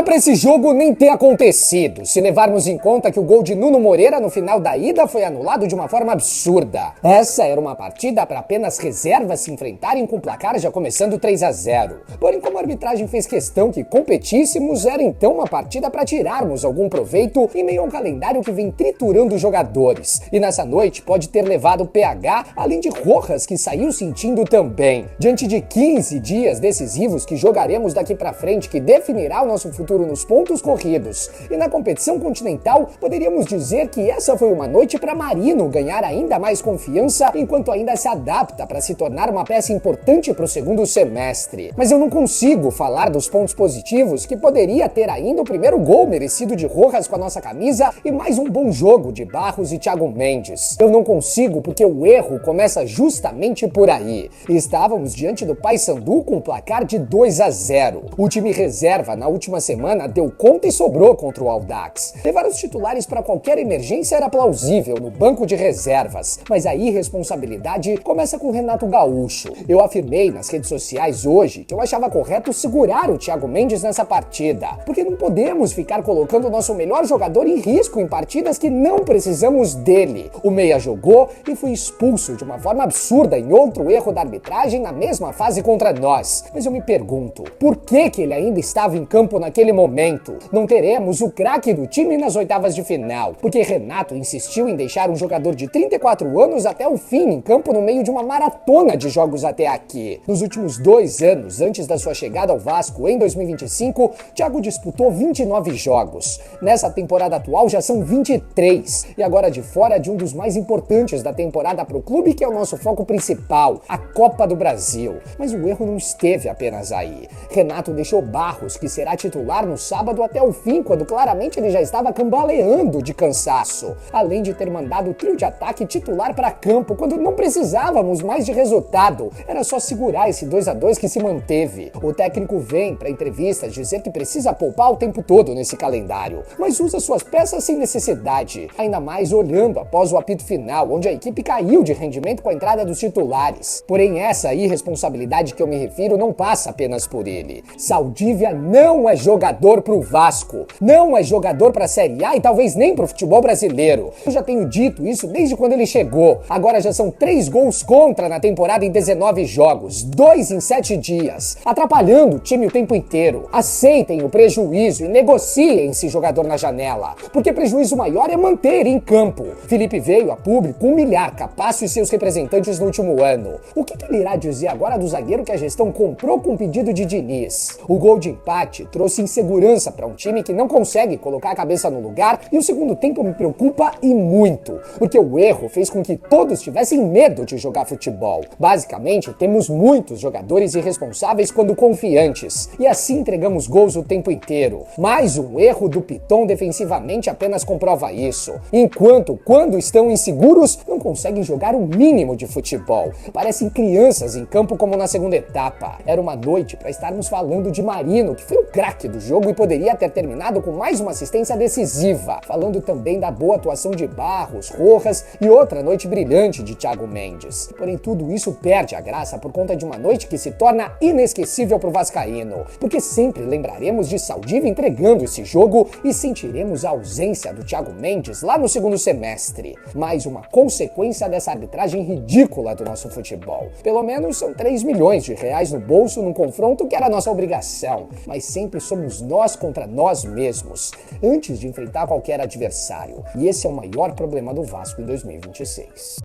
Era pra esse jogo nem ter acontecido, se levarmos em conta que o gol de Nuno Moreira no final da ida foi anulado de uma forma absurda. Essa era uma partida para apenas reservas se enfrentarem com o placar já começando 3-0. Porém, como a arbitragem fez questão que competíssemos, era então uma partida para tirarmos algum proveito em meio a um calendário que vem triturando os jogadores. E nessa noite pode ter levado o PH, além de Rojas, que saiu sentindo também. Diante de 15 dias decisivos que jogaremos daqui para frente, que definirá o nosso futuro nos pontos corridos e na competição continental, poderíamos dizer que essa foi uma noite para Marino ganhar ainda mais confiança enquanto ainda se adapta para se tornar uma peça importante para o segundo semestre. Mas eu não consigo falar dos pontos positivos que poderia ter ainda o primeiro gol merecido de Rojas com a nossa camisa e mais um bom jogo de Barros e Thiago Mendes. Eu não consigo porque o erro começa justamente por aí. Estávamos diante do Paysandu com um placar de 2-0. O time reserva na última semana deu conta e sobrou contra o Audax. Levar os titulares para qualquer emergência era plausível no banco de reservas, mas a irresponsabilidade começa com Renato Gaúcho. Eu afirmei nas redes sociais hoje que eu achava correto segurar o Thiago Mendes nessa partida, porque não podemos ficar colocando o nosso melhor jogador em risco em partidas que não precisamos dele. O meia jogou e foi expulso de uma forma absurda em outro erro da arbitragem na mesma fase contra nós. Mas eu me pergunto, por que ele ainda estava em campo naquele momento? Não teremos o craque do time nas oitavas de final, porque Renato insistiu em deixar um jogador de 34 anos até o fim em campo no meio de uma maratona de jogos até aqui. Nos últimos 2 anos, antes da sua chegada ao Vasco em 2025, Thiago disputou 29 jogos. Nessa temporada atual já são 23, e agora de fora de um dos mais importantes da temporada para o clube, que é o nosso foco principal, a Copa do Brasil. Mas o erro não esteve apenas aí. Renato deixou Barros, que será titular no sábado, até o fim, quando claramente ele já estava cambaleando de cansaço. Além de ter mandado o trio de ataque titular para campo, quando não precisávamos mais de resultado. Era só segurar esse 2-2 que se manteve. O técnico vem para entrevistas dizer que precisa poupar o tempo todo nesse calendário, mas usa suas peças sem necessidade. Ainda mais olhando após o apito final, onde a equipe caiu de rendimento com a entrada dos titulares. Porém, essa irresponsabilidade que eu me refiro não passa apenas por ele. Saldívia não é jogador pro Vasco, não é jogador pra Série A e talvez nem pro futebol brasileiro. Eu já tenho dito isso desde quando ele chegou. Agora já são 3 gols contra na temporada em 19 jogos, 2 em 7 dias, atrapalhando o time o tempo inteiro. Aceitem o prejuízo e negociem esse jogador na janela, porque prejuízo maior é manter em campo. Felipe veio a público humilhar Capasso e seus representantes no último ano. O que ele irá dizer agora do zagueiro que a gestão comprou com pedido de Diniz? O gol de empate trouxe insegurança para um time que não consegue colocar a cabeça no lugar, e o segundo tempo me preocupa e muito, porque o erro fez com que todos tivessem medo de jogar futebol. Basicamente, temos muitos jogadores irresponsáveis quando confiantes, e assim entregamos gols o tempo inteiro. Mais um erro do Piton defensivamente apenas comprova isso. Enquanto, quando estão inseguros, não conseguem jogar o mínimo de futebol. Parecem crianças em campo como na segunda etapa. Era uma noite para estarmos falando de Marino, que foi o craque do jogo e poderia ter terminado com mais uma assistência decisiva. Falando também da boa atuação de Barros, Rojas e outra noite brilhante de Thiago Mendes. Porém, tudo isso perde a graça por conta de uma noite que se torna inesquecível pro vascaíno, porque sempre lembraremos de Saldívia entregando esse jogo e sentiremos a ausência do Thiago Mendes lá no segundo semestre. Mais uma consequência dessa arbitragem ridícula do nosso futebol. Pelo menos são 3 milhões de reais no bolso num confronto que era nossa obrigação, mas sempre somos nós contra nós mesmos, antes de enfrentar qualquer adversário. E esse é o maior problema do Vasco em 2026.